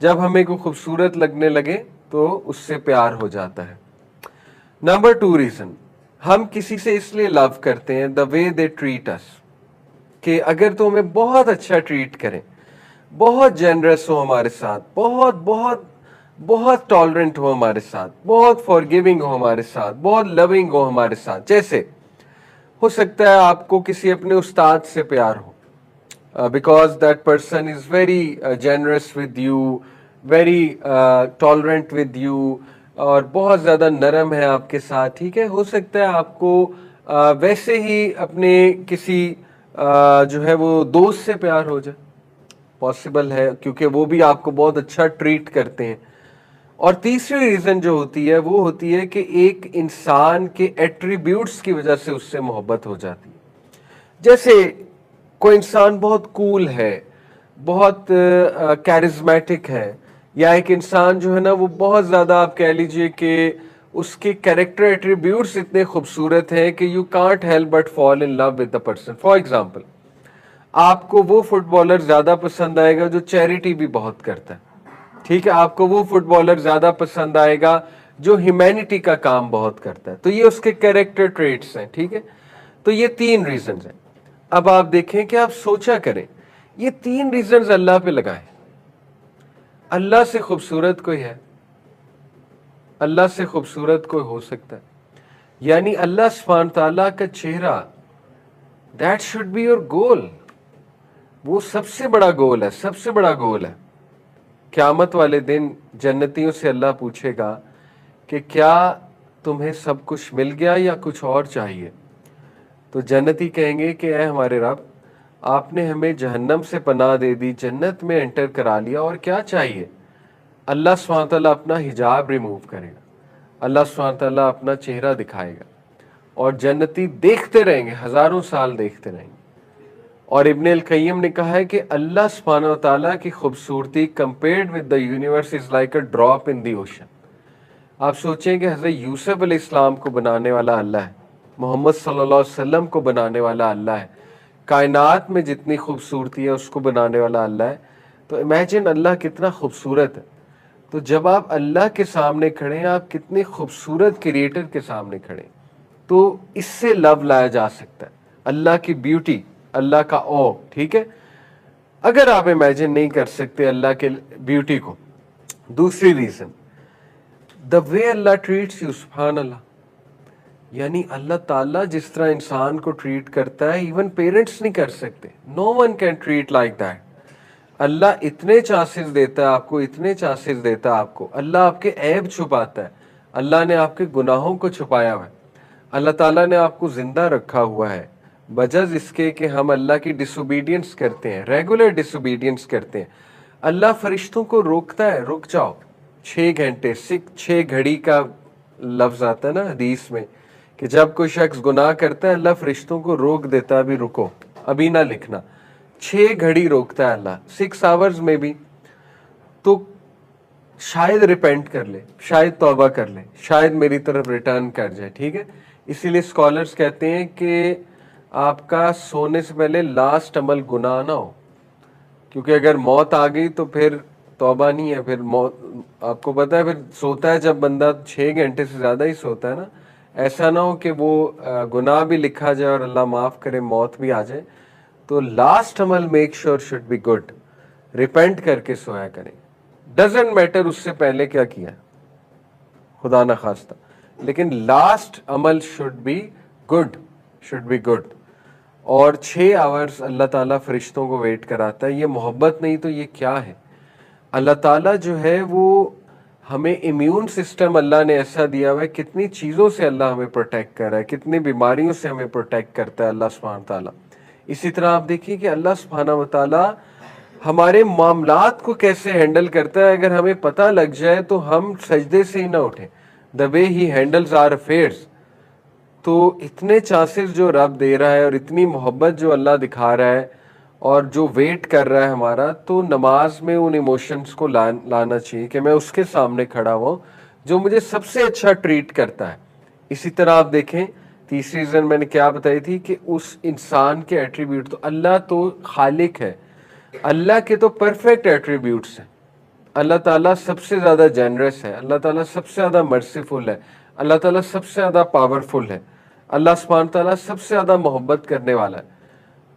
जब हमें को खूबसूरत लगने लगे तो उससे प्यार हो जाता है। नंबर 2 रीजन, हम किसी से इसलिए लव करते हैं the way they treat us, कि अगर तो हमें बहुत अच्छा ट्रीट करें, बहुत जेनरस हो हमारे साथ, बहुत बहुत बहुत टॉलरेंट हो हमारे साथ, बहुत फॉरगिविंग हो हमारे साथ, बहुत लविंग हो हमारे साथ। जैसे हो सकता है आपको किसी अपने उस्ताद से प्यार हो, because that person is very generous with you, very tolerant with you, और बहुत ज़्यादा नरम है आपके साथ, ठीक है। हो सकता है आपको वैसे ही अपने किसी जो है वो दोस्त से प्यार हो जाए, पॉसिबल है, क्योंकि वो भी आपको बहुत अच्छा ट्रीट करते हैं। और तीसरी रीजन जो होती है वो होती है कि एक इंसान के एट्रीब्यूट्स की वजह से उससे मोहब्बत हो जाती है। जैसे कोई इंसान बहुत कूल है, बहुत कैरिज्मेटिक है, या एक इंसान जो है ना वो बहुत ज़्यादा, आप कह लीजिए कि उसके कैरेक्टर एट्रीब्यूट्स इतने खूबसूरत हैं कि you can't help but fall in love with the person. For example, आपको वो फुटबॉलर ज़्यादा पसंद आएगा जो चैरिटी भी बहुत करता है, ठीक है। आपको वो फुटबॉलर ज़्यादा पसंद आएगा जो ह्यूमैनिटी का काम बहुत करता है। तो ये उसके कैरेक्टर ट्रेट्स हैं, ठीक है। तो ये 3 रीजंस हैं। अब आप देखें कि आप सोचा करें, ये 3 रीजंस अल्लाह पे लगाएं। अल्लाह से खूबसूरत कोई है? अल्लाह से खूबसूरत कोई हो सकता है? यानी अल्लाह सुब्हान ताला का चेहरा, that should be your goal. वो सबसे बड़ा गोल है, सबसे बड़ा गोल है। क़यामत वाले दिन जन्नतियों से अल्लाह पूछेगा कि क्या तुम्हें सब कुछ मिल गया या कुछ और चाहिए? तो जन्नती कहेंगे कि ऐ हमारे रब, आपने हमें जहन्नम से पनाह दे दी, जन्नत में एंटर करा लिया, और क्या चाहिए? अल्लाह सुब्हान तआला अपना हिजाब रिमूव करेगा, अल्लाह सुब्हान तआला अपना चेहरा दिखाएगा, और जन्नती देखते रहेंगे, हजारों साल देखते रहेंगे। और इब्न अल क़य्यिम ने कहा है कि अल्लाह सुब्हानहू व तआला की खूबसूरती compared with the universe is like a drop in the ocean. आप सोचें कि हज़रत यूसुफ अलैहिस्सलाम को बनाने वाला अल्लाह है, मोहम्मद सल्लल्लाहु अलैहि वसल्लम को बनाने वाला अल्लाह है, कायनात में जितनी खूबसूरती है उसको बनाने वाला अल्लाह है। तो इमेजिन अल्लाह कितना खूबसूरत है। तो जब आप अल्लाह के सामने खड़े हैं, आप कितने खूबसूरत क्रिएटर के सामने खड़े हैं, तो इससे लव लाया जा सकता है, अल्लाह की ब्यूटी, अल्लाह का ओ, ठीक है। अगर आप इमेजिन नहीं कर सकते अल्लाह के ब्यूटी को, दूसरी रीजन, द वे अल्लाह ट्रीट्स यू, सुभान अल्लाह। यानी अल्लाह ताला जिस तरह इंसान को ट्रीट करता है, इवन पेरेंट्स नहीं कर सकते, no one can treat like that. Allah इतने चांसेस देता है आपको, इतने चांसेस देता है आपको। अल्लाह आपके ऐब छुपाता है, अल्लाह ने आपके गुनाहों को छुपाया हुआ है, अल्लाह ताला ने आपको जिंदा रखा हुआ है बजज़ इसके कि हम अल्लाह की डिसोबीडियंस करते हैं, रेगुलर डिसोबीडियंस करते हैं। अल्लाह फरिश्तों को रोकता है, रुक जाओ 6 घंटे, 6 घड़ी का लफ्ज आता है ना हदीस में, कि जब कोई शख्स गुनाह करता है अल्लाह फरिश्तों को रोक देता है, अभी रुको, अभी ना लिखना। 6 घड़ी रोकता है अल्लाह, 6 आवर्स में भी। तो शायद रिपेंट कर ले, शायद तौबा कर ले, शायद मेरी तरफ रिटर्न कर जाए, ठीक है। इसीलिए स्कॉलर्स कहते हैं कि आपका सोने से पहले लास्ट अमल गुनाह ना हो, क्योंकि अगर मौत आ गई तो फिर तौबा नहीं है, फिर मौत, आपको पता है फिर सोता है जब बंदा 6 घंटे से ज़्यादा ही सोता है ना, ऐसा ना हो कि वो गुनाह भी लिखा जाए और अल्लाह माफ़ करे मौत भी आ जाए। तो last Amal make sure should be good, repent करके सोया करें, डजेंट मैटर उससे पहले क्या किया, खुदा ना खास्ता, लेकिन last Amal should be good, should be good. और 6 आवर्स अल्लाह ताला फरिश्तों को वेट कराता है। ये मोहब्बत नहीं तो ये क्या है? अल्लाह ताला जो है वो हमें इम्यून सिस्टम अल्लाह ने ऐसा दिया हुआ है, कितनी चीज़ों से अल्लाह हमें प्रोटेक्ट कर रहा है, कितनी बीमारियों से हमें प्रोटेक्ट करता है अल्लाह सुब्हान ताला। इसी तरह आप देखिए कि अल्लाह सुब्हान व ताला हमारे मामलात को कैसे हैंडल करता है। अगर हमें पता लग जाए तो हम सजदे से ही ना उठें, द वे ही हैंडल्स आवर अफेयर्स। तो इतने चांसेस जो रब दे रहा है और इतनी मोहब्बत जो अल्लाह दिखा रहा है और जो वेट कर रहा है हमारा, तो नमाज में उन इमोशंस को लाना चाहिए कि मैं उसके सामने खड़ा हुआ जो मुझे सबसे अच्छा ट्रीट करता है। इसी तरह आप देखें, तीसरी रीजन मैंने क्या बताई थी कि उस इंसान के एट्रीब्यूट, तो अल्लाह तो खालिक है, अल्लाह के तो परफेक्ट एट्रीब्यूट्स हैं, اللہ ताला सबसे ज़्यादा जेनरस है, अल्लाह ताला सबसे ज़्यादा मर्सीफुल है, अल्लाह ताला सबसे ज़्यादा पावरफुल है, अल्लाह सुब्हान ताला सबसे ज़्यादा मोहब्बत करने वाला है।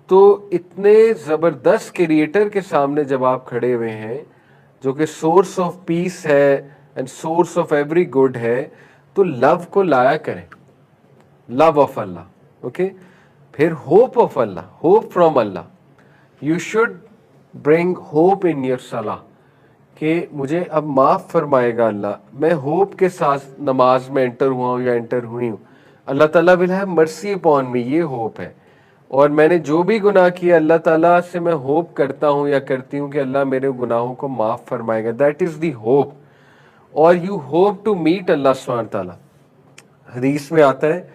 तो इतने ज़बरदस्त क्रिएटर के सामने जब आप खड़े हुए हैं, जो कि सोर्स ऑफ पीस है and source of every good है, तो लव को लाया करें, लव ऑफ अल्लाह, ओके। फिर hope of Allah, hope from Allah. You should bring hope in your सलाह कि मुझे अब माफ़ फरमाएगा अल्लाह, मैं होप के साथ नमाज में एंटर हुआ हूँ या एंटर हुई हूँ, अल्लाह ताला विल हैव मर्सी अपॉन मी, ये होप है। और मैंने जो भी गुनाह किया अल्लाह ताला से मैं होप करता हूँ या करती हूँ कि अल्लाह मेरे गुनाहों को माफ़ फरमाएगा, दैट इज़ दी होप। और यू होप टू मीट अल्लाह सुब्हान ताला। हदीस में आता है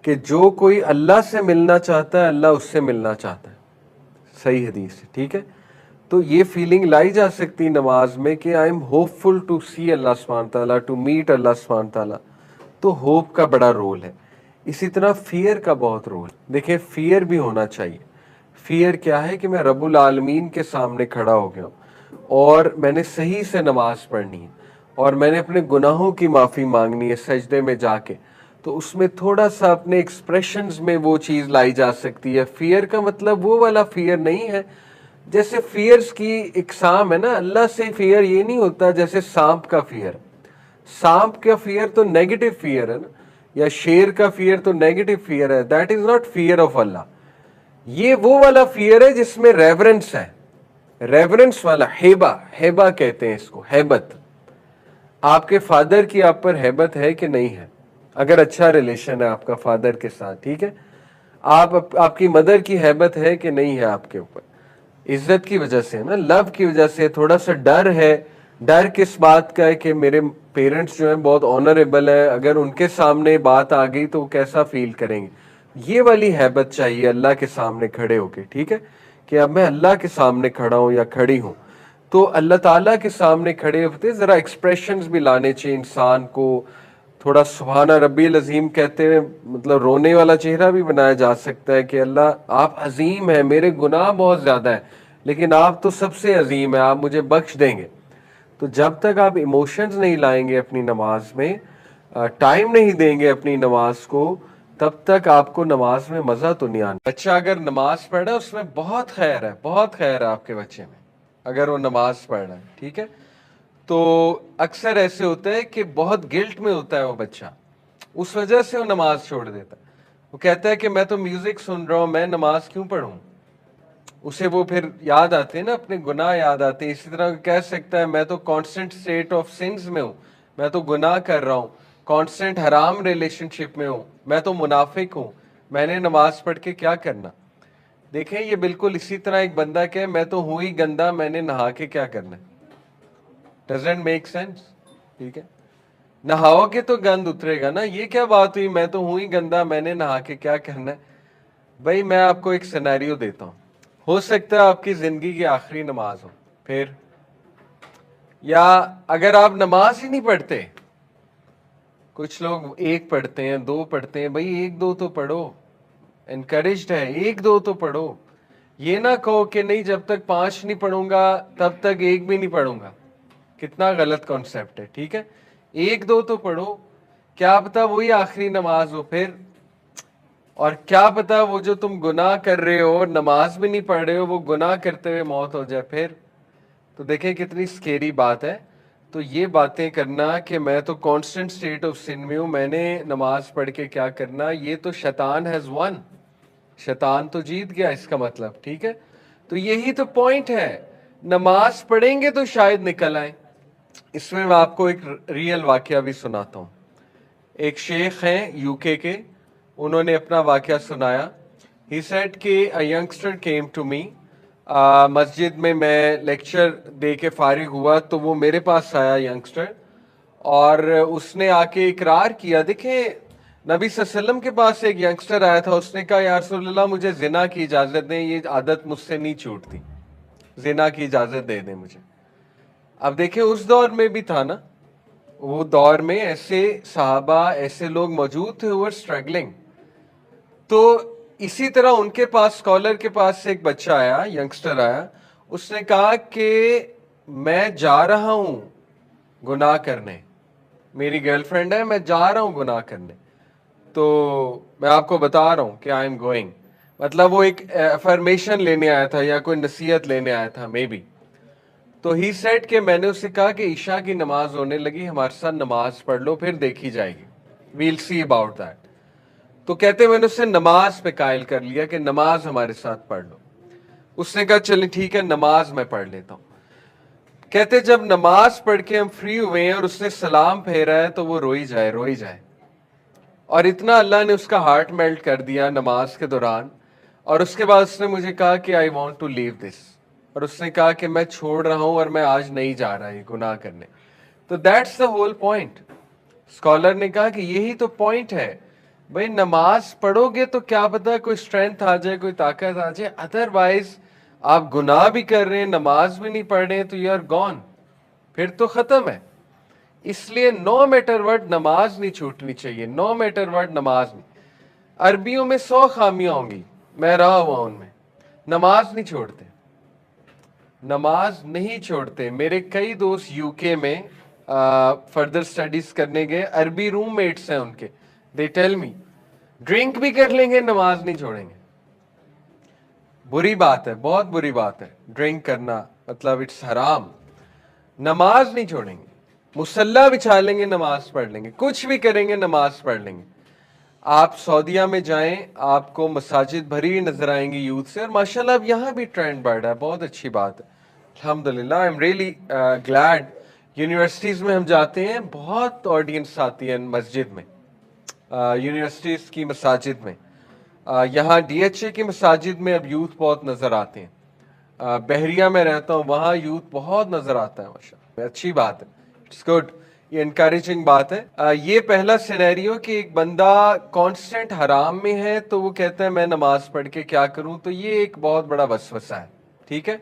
कि जो कोई अल्लाह से मिलना चाहता है अल्लाह उससे मिलना चाहता है, सही हदीस है, ठीक है। तो ये फीलिंग लाई जा सकती है नमाज में कि आई एम होपफुल टू सी अल्लाह सुब्हान ताला, टू मीट अल्लाह सुब्हान ताला। तो होप का बड़ा रोल है। इसी तरह फियर का बहुत रोल। देखिए फियर भी होना चाहिए। फियर क्या है कि मैं रब्बुल आलमीन के सामने खड़ा हो गया हूँ और मैंने सही से नमाज पढ़नी है और मैंने अपने गुनाहों की माफ़ी मांगनी है सजदे में जाके, तो उसमें थोड़ा सा अपने एक्सप्रेशंस में वो चीज़ लाई जा सकती है। फियर का मतलब वो वाला फियर नहीं है, जैसे फियर्स की इकसाम है ना, अल्लाह से फियर ये नहीं होता जैसे सांप का फियर। सांप का फियर तो नेगेटिव फियर है ना, या शेर का फियर तो नेगेटिव फियर है, that is not fear of Allah. ये वो वाला फियर है जिसमें रेवरेंस है, रेवरेंस वाला, हेबा, हेबा कहते हैं इसको, हैबत। आपके फादर की आप पर हैबत है कि नहीं है, अगर अच्छा रिलेशन है आपका फादर के साथ, ठीक है। आपकी मदर की हैबत है कि नहीं है आपके ऊपर, इज्जत की वजह से ना, लव की वजह से। थोड़ा सा डर है, डर किस बात का है कि मेरे पेरेंट्स जो हैं बहुत ऑनरेबल है, अगर उनके सामने बात आ गई तो वो कैसा फील करेंगे। ये वाली हैबत चाहिए अल्लाह के सामने खड़े होके, ठीक है, कि अब मैं अल्लाह के सामने खड़ा हूँ या खड़ी हूँ। तो अल्लाह ताला के सामने खड़े होते ज़रा एक्सप्रेशंस भी लाने चाहिए इंसान को। थोड़ा सुभाना रब्बिल अजीम कहते हुए मतलब रोने वाला चेहरा भी बनाया जा सकता है कि अल्लाह आप अजीम है, मेरे गुनाह बहुत ज़्यादा है लेकिन आप तो सबसे अजीम है, आप मुझे बख्श देंगे। तो जब तक आप इमोशंस नहीं लाएंगे अपनी नमाज में, टाइम नहीं देंगे अपनी नमाज को, तब तक आपको नमाज में मज़ा तो नहीं आना। बच्चा अगर नमाज पढ़ रहा है उसमें बहुत खैर है, बहुत खैर है आपके बच्चे में, अगर वो नमाज पढ़ रहा है, ठीक है। तो अक्सर ऐसे होता है कि बहुत गिल्ट में होता है वो बच्चा, उस वजह से वो नमाज छोड़ देता है। वो कहता है कि मैं तो म्यूजिक सुन रहा हूँ, मैं नमाज क्यों पढ़ूं। उसे वो फिर याद आते हैं ना, अपने गुनाह याद आते हैं। इसी तरह कह सकता है मैं तो कांस्टेंट स्टेट ऑफ सिंस में हूँ, मैं तो गुनाह कर रहा हूँ, कांस्टेंट हराम रिलेशनशिप में हूँ, मैं तो मुनाफिक हूँ, मैंने नमाज पढ़ के क्या करना। देखें ये बिल्कुल इसी तरह एक बंदा कहे मैं तो हूं ही गंदा, मैंने नहा के क्या करना है। डजंट मेक सेंस, ठीक है। नहाओगे तो गंद उतरेगा ना, ये क्या बात हुई मैं तो हूं ही गंदा, मैंने नहा के क्या करना है। भाई मैं आपको एक सिनेरियो देता हूं, हो सकता है आपकी जिंदगी की आखिरी नमाज हो, फिर या अगर आप नमाज ही नहीं पढ़ते, कुछ लोग एक पढ़ते हैं, दो पढ़ते हैं, भाई एक दो तो पढ़ो, एनकरेज्ड है, एक दो तो पढ़ो। ये ना कहो कि नहीं जब तक 5 नहीं पढ़ूंगा तब तक एक भी नहीं पढ़ूंगा, कितना गलत कॉन्सेप्ट है, ठीक है। एक दो तो पढ़ो, क्या पता वही आखिरी नमाज हो फिर, और क्या पता वो जो तुम गुनाह कर रहे हो, नमाज भी नहीं पढ़ रहे हो, वो गुनाह करते हुए मौत हो जाए फिर। तो देखें कितनी स्केरी बात है। तो ये बातें करना कि मैं तो कांस्टेंट स्टेट ऑफ सिन में हूं, मैंने नमाज पढ़ के क्या करना, ये तो शैतान हैज वन, शैतान तो जीत गया इसका मतलब, ठीक है। तो यही तो पॉइंट है, नमाज पढ़ेंगे तो शायद निकल आए। इसमें मैं आपको एक रियल वाकया भी सुनाता हूँ। एक शेख हैं यूके के, उन्होंने अपना वाकया सुनाया। ही सेड कि a youngster came to me, मस्जिद में मैं लेक्चर दे के फारिग हुआ तो वो मेरे पास आया यंगस्टर, और उसने आके इकरार किया। देखें नबी सल्लल्लाहु अलैहि वसल्लम के पास एक यंगस्टर आया था, उसने कहा या रसूलल्लाह मुझे जिना की इजाज़त दें, ये आदत मुझसे नहीं छूटती, जिना की इजाज़त दे दें मुझे। अब देखें उस दौर में भी था ना, वो दौर में ऐसे सहाबा, ऐसे लोग मौजूद थे वो स्ट्रगलिंग। तो इसी तरह उनके पास, स्कॉलर के पास से एक बच्चा आया, यंगस्टर आया, उसने कहा कि मैं जा रहा हूं गुनाह करने, मेरी गर्लफ्रेंड है, मैं जा रहा हूं गुनाह करने, तो मैं आपको बता रहा हूं कि आई एम गोइंग, मतलब वो एक अफर्मेशन लेने आया था या कोई नसीहत लेने आया था मे बी। तो ही सेड कि मैंने उससे कहा कि ईशा की नमाज होने लगी, हमारे साथ नमाज पढ़ लो, फिर देखी जाएगी, वील सी अबाउट दैट। तो कहते मैंने उससे नमाज पे कायल कर लिया कि नमाज हमारे साथ पढ़ लो। उसने कहा चलिए ठीक है, नमाज मैं पढ़ लेता हूं। कहते जब नमाज पढ़ के हम फ्री हुए हैं और उसने सलाम फेरा है तो वो रोई जाए रोई जाए। और इतना अल्लाह ने उसका हार्ट मेल्ट कर दिया नमाज के दौरान। और उसके बाद उसने मुझे कहा कि I want to leave this, और उसने कहा कि मैं छोड़ रहा हूं और मैं आज नहीं जा रहा ये गुनाह करने। तो that's the whole point. Scholar ने कहा कि यही तो पॉइंट है भाई, नमाज पढ़ोगे तो क्या पता कोई स्ट्रेंथ आ जाए, कोई ताकत आ जाए, अदरवाइज आप गुनाह भी कर रहे हैं, नमाज भी नहीं पढ़ रहे हैं, तो यू आर गॉन, फिर तो खत्म है। इसलिए नो मैटर व्हाट नमाज नहीं छूटनी चाहिए, नो मैटर व्हाट नमाज नहीं। अरबियों में 100 खामियां होंगी, मैं रहा हुआ उनमें, नमाज नहीं छोड़ते, नमाज नहीं छोड़ते। मेरे कई दोस्त यूके में फर्दर स्टडीज करने गए, अरबी रूममेट्स हैं उनके, दे टेल मी ड्रिंक भी कर लेंगे, नमाज नहीं छोड़ेंगे। बुरी बात है, बहुत बुरी बात है ड्रिंक करना, मतलब इट्स हराम। नमाज नहीं छोड़ेंगे, मुसल्ला बिछा लेंगे, नमाज पढ़ लेंगे, कुछ भी करेंगे, नमाज पढ़ लेंगे। आप सऊदीया में जाएं, आपको मसाजिद भरी नजर आएंगी यूथ से, और माशाल्लाह अब यहाँ भी ट्रेंड बढ़ रहा है, बहुत अच्छी बात है, अल्हम्दुलिल्लाह। I am really glad. Universities में हम जाते हैं, बहुत ऑडियंस आती है मस्जिद में, यूनिवर्सिटीज़ की मसाजिद में। यहाँ डीएचए की मसाजिद में अब यूथ बहुत नज़र आते हैं। बहरिया में रहता हूँ, वहाँ यूथ बहुत नज़र आता है, माशाल्लाह, अच्छी बात है, इट्स गुड, ये इनकरेजिंग बात है। ये पहला सिनेरियो कि एक बंदा कांस्टेंट हराम में है तो वो कहता है मैं नमाज पढ़ के क्या करूं, तो ये एक बहुत बड़ा वसवसा है, ठीक है।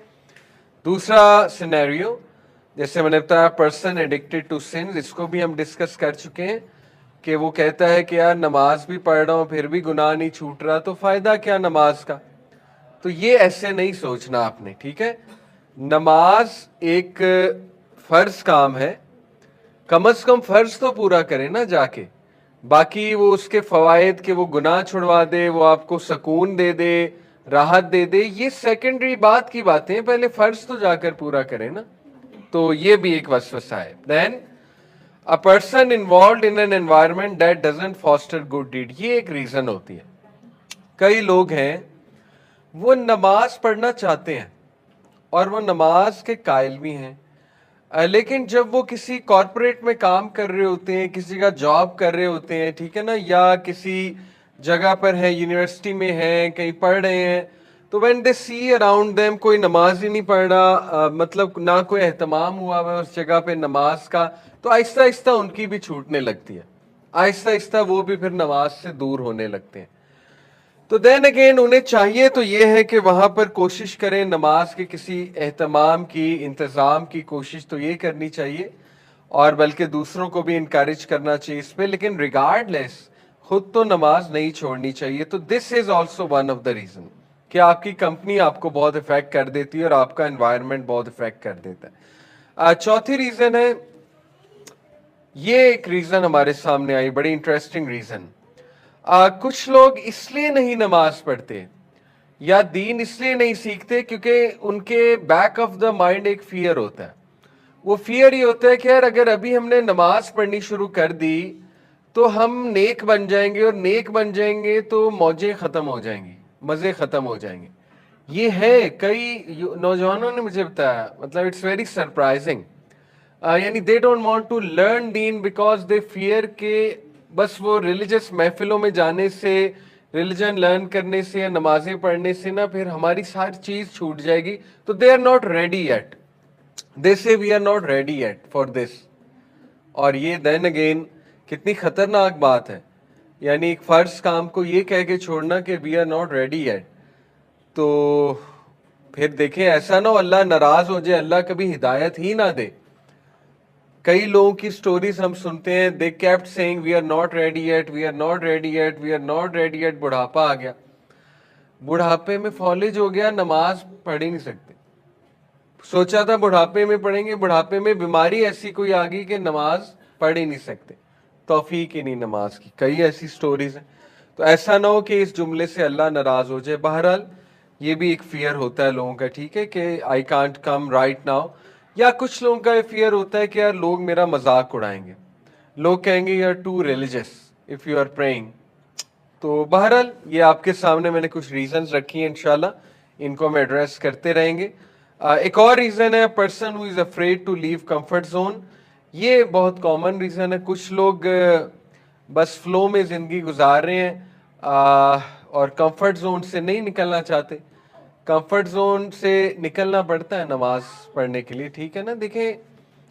दूसरा सिनेरियो, जैसे मैंने बताया पर्सन एडिक्टेड टू सिन, इसको भी हम डिस्कस कर चुके हैं कि वो कहता है कि यार नमाज भी पढ़ रहा हूं फिर भी गुनाह नहीं छूट रहा, तो फायदा क्या नमाज का। तो ये ऐसे नहीं सोचना आपने, ठीक है। नमाज एक फर्ज काम है, कम से कम फर्ज तो पूरा करें ना जाके, बाकी वो उसके फवायद के वो गुनाह छुड़वा दे, वो आपको सुकून दे दे, राहत दे दे, ये सेकेंडरी बात की बातें हैं, पहले फर्ज तो जाकर पूरा करें ना। तो ये भी एक वसवसा है। Then a person involve in an environment that doesn't foster good deed, ये एक रीजन होती है। कई लोग हैं वो नमाज पढ़ना चाहते हैं और वो नमाज के कायल भी हैं, लेकिन जब वो किसी कॉरपोरेट में काम कर रहे होते हैं, किसी का जॉब कर रहे होते हैं, ठीक है ना, या किसी जगह पर है, यूनिवर्सिटी में है, कहीं पढ़ रहे हैं, तो when they see around them कोई नमाज ही नहीं पढ़ रहा, मतलब ना कोई एहतमाम हुआ है उस जगह पे नमाज का, तो आहिस्ता आहिस्ता उनकी भी छूटने लगती है, आहिस्ता आहिस्ता वो भी फिर नमाज से दूर होने लगते हैं। तो देन अगेन उन्हें चाहिए तो ये है कि वहां पर कोशिश करें, नमाज के किसी एहतमाम की, इंतज़ाम की कोशिश तो ये करनी चाहिए, और बल्कि दूसरों को भी इनकरेज करना चाहिए इस पे, लेकिन रिगार्डलेस खुद तो नमाज नहीं छोड़नी चाहिए। तो this is also one of the reason कि आपकी कंपनी आपको बहुत इफेक्ट कर देती है और आपका एनवायरनमेंट बहुत इफेक्ट कर देता है। चौथी रीजन है, ये एक रीजन हमारे सामने आई, बड़ी इंटरेस्टिंग रीजन। कुछ लोग इसलिए नहीं नमाज पढ़ते या दीन इसलिए नहीं सीखते क्योंकि उनके बैक ऑफ द माइंड एक फियर होता है। वो फियर ये होता है कि यार अगर अभी हमने नमाज पढ़नी शुरू कर दी तो हम नेक बन जाएंगे, और नेक बन जाएंगे तो मौजें खत्म हो जाएंगी, मजे खत्म हो जाएंगे। ये है, कई नौजवानों ने मुझे बताया, मतलब इट्स वेरी सरप्राइजिंग। यानी they don't want to learn दीन बिकॉज दे फियर के बस वो रिलीजियस महफिलों में जाने से, रिलीजन लर्न करने से या नमाजें पढ़ने से ना फिर हमारी सारी चीज छूट जाएगी, तो they are not ready yet, they say we are not ready yet for this. और ये देन अगेन कितनी खतरनाक बात है, यानी एक फर्ज काम को ये कह के छोड़ना कि we are not ready yet, तो फिर देखें ऐसा ना हो अल्लाह नाराज हो जाए, अल्लाह कभी हिदायत ही ना दे। कई लोगों की स्टोरीज हम सुनते हैं, they kept saying we are not ready yet, we are not ready yet, we are not ready yet, बुढ़ापा आ गया, बुढ़ापे में फॉलेज हो गया, नमाज पढ़ ही नहीं सकते, सोचा था बुढ़ापे में पढ़ेंगे, बुढ़ापे में बीमारी ऐसी कोई आ गई कि नमाज पढ़ ही नहीं सकते, तौफीक ही नहीं नमाज की। कई ऐसी स्टोरीज हैं। तो ऐसा ना हो कि इस जुमले से अल्लाह नाराज हो जाए। बहरहाल ये भी एक फियर होता है लोगों का, ठीक है, कि I can't come right now. या कुछ लोगों का फियर होता है कि यार लोग मेरा मजाक उड़ाएंगे, लोग कहेंगे you are too religious if you are praying. तो बहरहाल ये आपके सामने मैंने कुछ रीजंस रखी हैं, इंशाल्लाह इनको हम एड्रेस करते रहेंगे। एक और रीजन है person who is afraid to leave comfort zone. ये बहुत कॉमन रीजन है। कुछ लोग बस फ्लो में जिंदगी गुजार रहे हैं और कंफर्ट जोन से नहीं निकलना चाहते। कंफर्ट जोन से निकलना पड़ता है नमाज पढ़ने के लिए, ठीक है ना। देखें,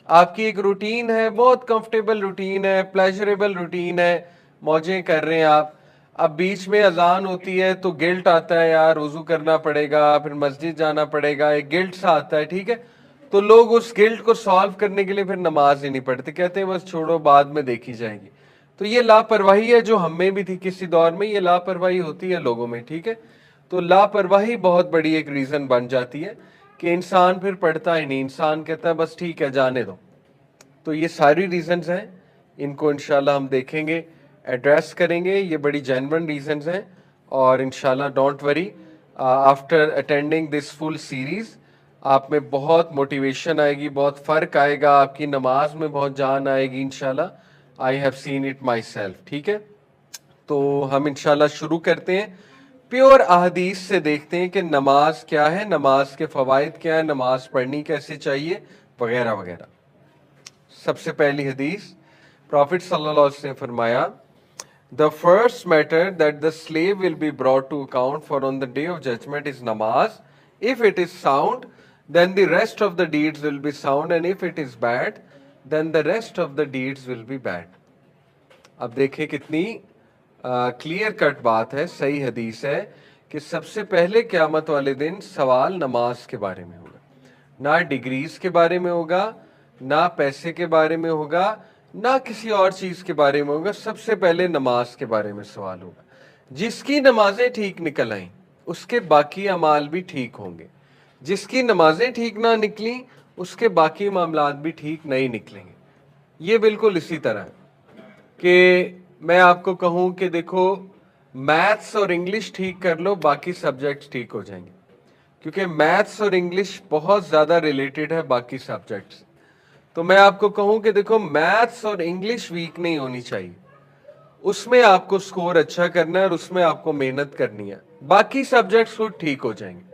आपकी एक रूटीन है, बहुत कंफर्टेबल रूटीन है, प्लेजरेबल रूटीन है, मौजें कर रहे हैं आप। अब बीच में अजान होती है तो गिल्ट आता है, यार वजू करना पड़ेगा, फिर मस्जिद जाना पड़ेगा, एक गिल्ट सा आता है, ठीक है। तो लोग उस गिल्ट को सॉल्व करने के लिए फिर नमाज ही नहीं पढ़ते, कहते हैं बस छोड़ो बाद में देखी जाएगी। तो ये लापरवाही है जो हमें भी थी किसी दौर में, ये लापरवाही होती है लोगों में, ठीक है। तो लापरवाही बहुत बड़ी एक रीजन बन जाती है कि इंसान फिर पढ़ता ही नहीं, इंसान कहता है बस ठीक है जाने दो। तो ये सारी रीजंस हैं, इनको इंशाल्लाह हम देखेंगे, एड्रेस करेंगे। ये बड़ी जेन्युइन रीजंस हैं और इंशाल्लाह don't worry, after attending this full series आप में बहुत मोटिवेशन आएगी, बहुत फ़र्क आएगा, आपकी नमाज में बहुत जान आएगी इंशाल्लाह। I have seen it my self, ठीक है। तो हम इंशाल्लाह शुरू करते हैं, प्योर अहदीस से देखते हैं कि नमाज क्या है, नमाज के फ़वाइद क्या है, नमाज पढ़नी कैसे चाहिए, वगैरह वगैरह। सबसे पहली हदीस, प्रॉफिट सल्लल्लाहु अलैहि वसल्लम ने फरमाया, the first matter that the slave will be brought to account for on the day of judgement is namaz. If it is sound then the rest of the deeds will be sound, and if it is bad then the rest of the deeds will be bad। अब देखिए कितनी clear cut बात है, सही हदीस है कि सबसे पहले क़यामत वाले दिन सवाल नमाज के बारे में होगा, ना डिग्रीज के बारे में होगा, ना पैसे के बारे में होगा, ना किसी और चीज के बारे में होगा। सबसे पहले नमाज के बारे में सवाल होगा। जिसकी नमाजें ठीक निकल आई उसके बाकी अमाल भी ठीक होंगे, जिसकी नमाजें ठीक ना निकली उसके बाकी मामलात भी ठीक नहीं निकलेंगे। ये बिल्कुल इसी तरह है कि मैं आपको कहूं कि देखो मैथ्स और इंग्लिश ठीक कर लो, बाकी सब्जेक्ट्स ठीक हो जाएंगे, क्योंकि मैथ्स और इंग्लिश बहुत ज़्यादा रिलेटेड है बाकी सब्जेक्ट्स। तो मैं आपको कहूं कि देखो मैथ्स और इंग्लिश वीक नहीं होनी चाहिए, उसमें आपको स्कोर अच्छा करना है और उसमें आपको मेहनत करनी है, बाकी सब्जेक्ट्स खुद ठीक हो जाएंगे।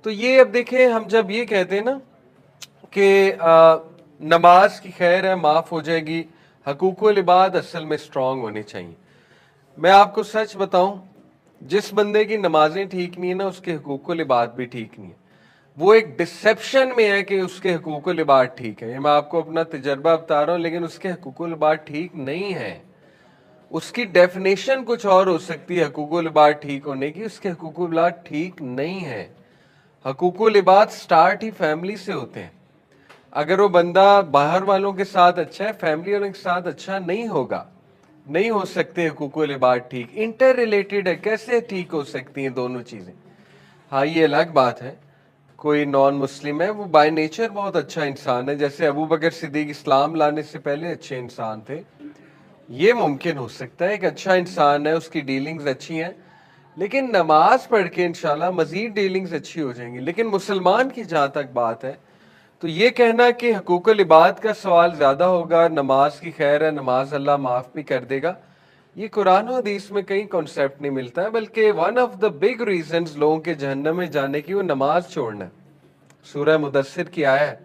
तो ये अब देखें, हम जब ये कहते हैं ना कि नमाज की खैर है, माफ़ हो जाएगी, हकूक़ुल इबाद असल में स्ट्रांग होने चाहिए। मैं आपको सच बताऊं, जिस बंदे की नमाजें ठीक नहीं है ना उसके हकूक़ुल इबाद भी ठीक नहीं है। वो एक डिसेप्शन में है कि उसके हकूक़ुल इबाद ठीक है। ये मैं आपको अपना तजर्बा बता रहा हूँ, लेकिन उसके हकूक़ुल इबाद ठीक नहीं है। उसकी डेफिनेशन कुछ और हो सकती है हकूक़ुल इबाद ठीक होने की, उसके हकूक़ुल इबाद ठीक नहीं है। हकूक़ुल इबाद स्टार्ट ही फैमिली से होते हैं। अगर वो बंदा बाहर वालों के साथ अच्छा है, फैमिली वालों के साथ अच्छा नहीं होगा, नहीं हो सकते हकूक़ुल इबाद ठीक। इंटर रिलेटेड है, कैसे ठीक हो सकती हैं दोनों चीज़ें। हाँ ये अलग बात है, कोई नॉन मुस्लिम है वो बाय नेचर बहुत अच्छा इंसान है, जैसे अबू बकर सिद्दीक इस्लाम लाने से पहले अच्छे इंसान थे, ये मुमकिन हो सकता है। एक अच्छा इंसान है, उसकी डीलिंग्स अच्छी हैं, लेकिन नमाज पढ़ के इंशाल्लाह मजीद डीलिंग्स अच्छी हो जाएंगी। लेकिन मुसलमान की जहाँ तक बात है, तो ये कहना कि हकूक़ुल इबाद का सवाल ज़्यादा होगा, नमाज की खैर है, नमाज अल्लाह माफ़ भी कर देगा, ये कुरान और हदीस में कहीं कॉन्सेप्ट नहीं मिलता है। बल्कि one of the big reasons लोगों के जहन्नम में जाने की वो नमाज छोड़ना है। सूरह मुदस्सिर की आया है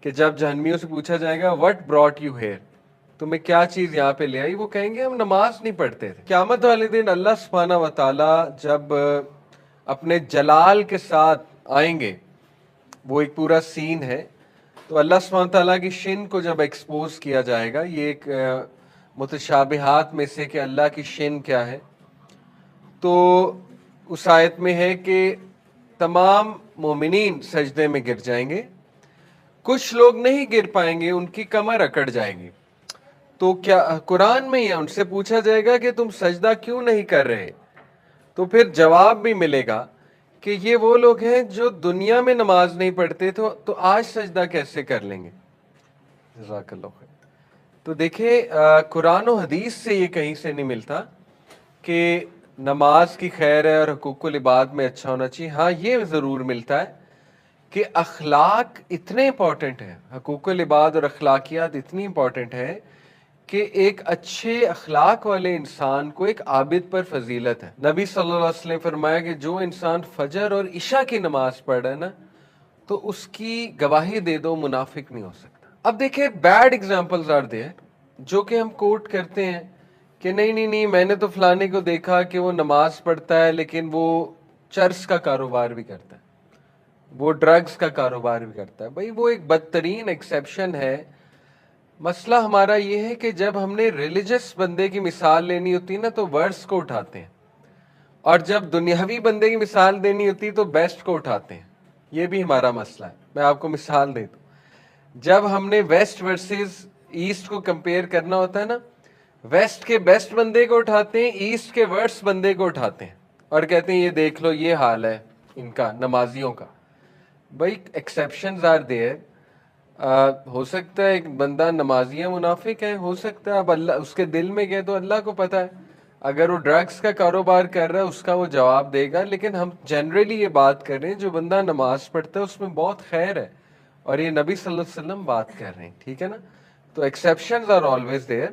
कि जब जहन्नमियों से पूछा जाएगा व्हाट ब्रॉट यू हियर, तुम्हें क्या चीज़ यहाँ पे ले आई, वो कहेंगे हम नमाज नहीं पढ़ते थे। क़यामत वाले दिन अल्लाह सुब्हानहू व तआला जब अपने जलाल के साथ आएंगे, वो एक पूरा सीन है। तो अल्लाह सुब्हानहू व तआला की शिन को जब एक्सपोज किया जाएगा, ये एक मुतशाबिहात में से कि अल्लाह की शिन क्या है, तो उस आयत में है कि तमाम मोमिनीन सजदे में गिर जाएंगे, कुछ लोग नहीं गिर पाएंगे, उनकी कमर अकड़ जाएगी। तो क्या कुरान में ही है, उनसे पूछा जाएगा कि तुम सजदा क्यों नहीं कर रहे, तो फिर जवाब भी मिलेगा کہ یہ وہ لوگ ہیں جو دنیا میں نماز نہیں پڑھتے تو آج سجدہ کیسے کر لیں گے. جزاک اللہ خیر. تو دیکھیں قرآن و حدیث سے یہ کہیں سے نہیں ملتا کہ نماز کی خیر ہے اور حقوق العباد میں اچھا ہونا چاہیے. ہاں یہ ضرور ملتا ہے کہ اخلاق اتنے امپورٹنٹ ہیں، حقوق العباد اور اخلاقیات اتنی امپورٹنٹ ہے کہ ایک اچھے اخلاق والے انسان کو ایک عابد پر فضیلت ہے. نبی صلی اللہ علیہ وسلم فرمایا کہ جو انسان فجر اور عشاء کی نماز پڑھ رہا ہے نا تو اس کی گواہی دے دو منافق نہیں ہو سکتا. اب دیکھیں بیڈ ایگزامپلز آر دیئر جو کہ ہم کوٹ کرتے ہیں کہ نہیں میں نے تو فلانے کو دیکھا کہ وہ نماز پڑھتا ہے لیکن وہ چرس کا کاروبار بھی کرتا ہے، وہ ڈرگز کا کاروبار بھی کرتا ہے. بھائی وہ ایک بدترین ایکسیپشن ہے. مسئلہ ہمارا یہ ہے کہ جب ہم نے ریلیجس بندے کی مثال لینی ہوتی نا تو ورس کو اٹھاتے ہیں، اور جب دنیاوی بندے کی مثال دینی ہوتی تو بیسٹ کو اٹھاتے ہیں. یہ بھی ہمارا مسئلہ ہے. میں آپ کو مثال دے دوں، جب ہم نے ویسٹ ورسز ایسٹ کو کمپیئر کرنا ہوتا ہے نا، ویسٹ کے بیسٹ بندے کو اٹھاتے ہیں، ایسٹ کے ورسٹ بندے کو اٹھاتے ہیں اور کہتے ہیں یہ دیکھ لو یہ حال ہے ان کا نمازیوں کا. بھائی ایکسیپشنز آر دیئر. ہو سکتا ہے ایک بندہ نمازی ہے منافق ہے، ہو سکتا ہے. اب اللہ اس کے دل میں گئے تو اللہ کو پتہ ہے. اگر وہ ڈرگس کا کاروبار کر رہا ہے اس کا وہ جواب دے گا، لیکن ہم جنرلی یہ بات کر رہے ہیں جو بندہ نماز پڑھتا ہے اس میں بہت خیر ہے، اور یہ نبی صلی اللہ علیہ وسلم بات کر رہے ہیں. ٹھیک ہے نا. تو exceptions are always there.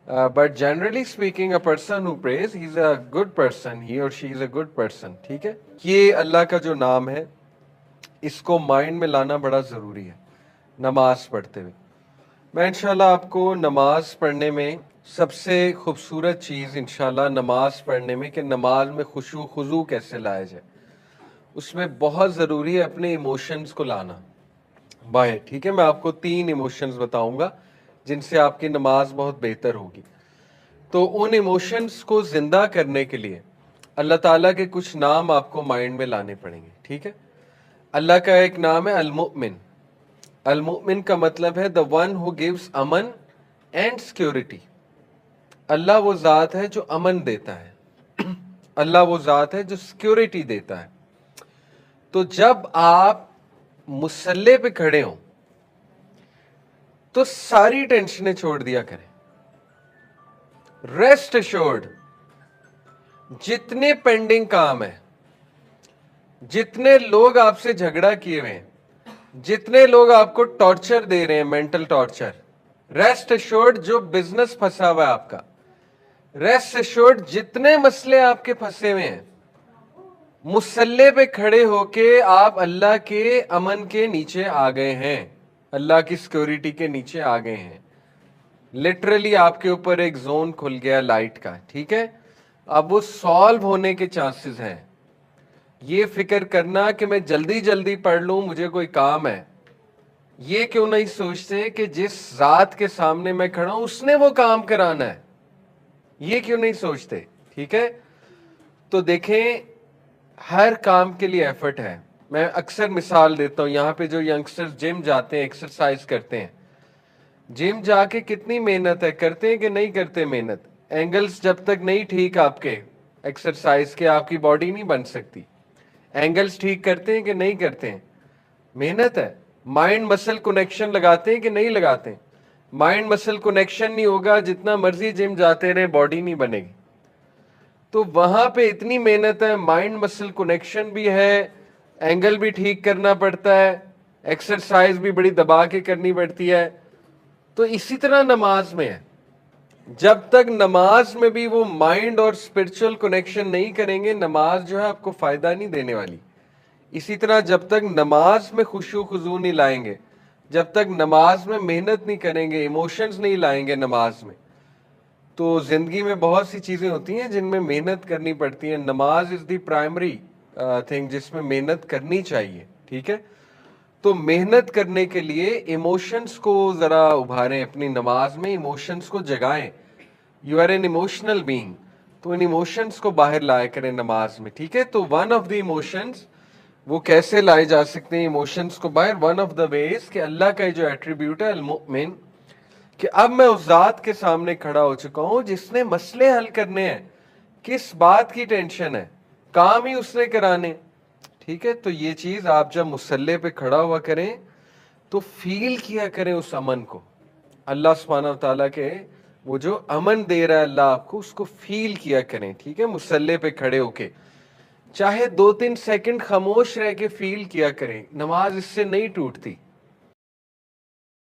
But generally speaking, a person who prays, he's a good person. He or she is a good person. ٹھیک ہے. یہ اللہ کا جو نام ہے اس کو مائنڈ میں لانا بڑا ضروری ہے نماز پڑھتے ہوئے. میں انشاءاللہ آپ کو نماز پڑھنے میں سب سے خوبصورت چیز انشاءاللہ نماز پڑھنے میں کہ نماز میں خشوع خضوع کیسے لایا جائے، اس میں بہت ضروری ہے اپنے ایموشنز کو لانا باہر. ٹھیک ہے. میں آپ کو 3 ایموشنز بتاؤں گا جن سے آپ کی نماز بہت بہتر ہوگی. تو ان ایموشنز کو زندہ کرنے کے لیے اللہ تعالیٰ کے کچھ نام آپ کو مائنڈ میں لانے پڑیں گے. ٹھیک ہے. اللہ کا ایک نام ہے المؤمن. المؤمن کا مطلب ہے the one who gives امن اینڈ سیکورٹی. اللہ وہ ذات ہے جو امن دیتا ہے، اللہ وہ ذات ہے جو سیکورٹی دیتا ہے. تو جب آپ مصلی پہ کھڑے ہوں تو ساری ٹینشنیں چھوڑ دیا کریں. ریسٹ ایشورڈ جتنے پینڈنگ کام ہیں، جتنے لوگ آپ سے جھگڑا کیے ہوئے ہیں، جتنے لوگ آپ کو ٹارچر دے رہے ہیں مینٹل ٹارچر، ریسٹ ایشورڈ جو بزنس پھنسا ہوا ہے آپ کا، ریسٹ ایشورڈ جتنے مسئلے آپ کے پھنسے ہوئے ہیں، مصلی پہ کھڑے ہو کے آپ اللہ کے امن کے نیچے آ گئے ہیں، اللہ کی سیکورٹی کے نیچے آ گئے ہیں. لٹرلی آپ کے اوپر ایک زون کھل گیا لائٹ کا. ٹھیک ہے. اب وہ سالو ہونے کے چانسز ہیں. یہ فکر کرنا کہ میں جلدی جلدی پڑھ لوں، مجھے کوئی کام ہے، یہ کیوں نہیں سوچتے کہ جس ذات کے سامنے میں کھڑا ہوں اس نے وہ کام کرانا ہے، یہ کیوں نہیں سوچتے. ٹھیک ہے. تو دیکھیں ہر کام کے لیے ایفرٹ ہے. میں اکثر مثال دیتا ہوں، یہاں پہ جو ینگسٹر جم جاتے ہیں ایکسرسائز کرتے ہیں، جم جا کے کتنی محنت ہے، کرتے ہیں کہ نہیں کرتے محنت. اینگلز جب تک نہیں ٹھیک آپ کے ایکسرسائز کے آپ کی باڈی نہیں بن سکتی. اینگلز ٹھیک کرتے ہیں کہ نہیں کرتے ہیں، محنت ہے. مائنڈ مسل کنیکشن لگاتے ہیں کہ نہیں لگاتے ہیں. مائنڈ مسل کنیکشن نہیں ہوگا جتنا مرضی جم جاتے رہے باڈی نہیں بنے گی. تو وہاں پہ اتنی محنت ہے، مائنڈ مسل کنیکشن بھی ہے، اینگل بھی ٹھیک کرنا پڑتا ہے، ایکسرسائز بھی بڑی دبا کے کرنی پڑتی ہے. تو اسی طرح نماز میں ہے. جب تک نماز میں بھی وہ مائنڈ اور اسپرچل کنیکشن نہیں کریں گے نماز جو ہے آپ کو فائدہ نہیں دینے والی. اسی طرح جب تک نماز میں خشوع خضوع نہیں لائیں گے، جب تک نماز میں محنت نہیں کریں گے، ایموشنز نہیں لائیں گے نماز میں، تو زندگی میں بہت سی چیزیں ہوتی ہیں جن میں محنت کرنی پڑتی ہیں. نماز از دی پرائمری تھنگ جس میں محنت کرنی چاہیے. ٹھیک ہے. تو محنت کرنے کے لیے ایموشنز کو ذرا ابھاریں اپنی نماز میں، ایموشنز کو جگائیں. You are an emotional being, تو ان ایموشنز کو باہر لایا کریں نماز میں. ٹھیک ہے. تو ون آف دی ایموشنز وہ کیسے لائے جا سکتے ہیں ایموشنز کو باہر؟ ون آف دا ویز کہ اللہ کا جو ایٹریبیوٹ ہے المؤمن، کہ اب میں اس ذات کے سامنے کھڑا ہو چکا ہوں جس نے مسئلے حل کرنے ہیں. کس بات کی ٹینشن ہے؟ کام ہی اس نے کرانے. ٹھیک ہے, تو یہ چیز آپ جب مصلی پہ کھڑا ہوا کریں تو فیل کیا کریں اس امن کو, اللہ سبحانہ و تعالیٰ کے وہ جو امن دے رہا ہے اللہ آپ کو, اس کو فیل کیا کریں. ٹھیک ہے, مصلی پہ کھڑے ہو کے چاہے 2-3 سیکنڈ خاموش رہ کے فیل کیا کریں. نماز اس سے نہیں ٹوٹتی,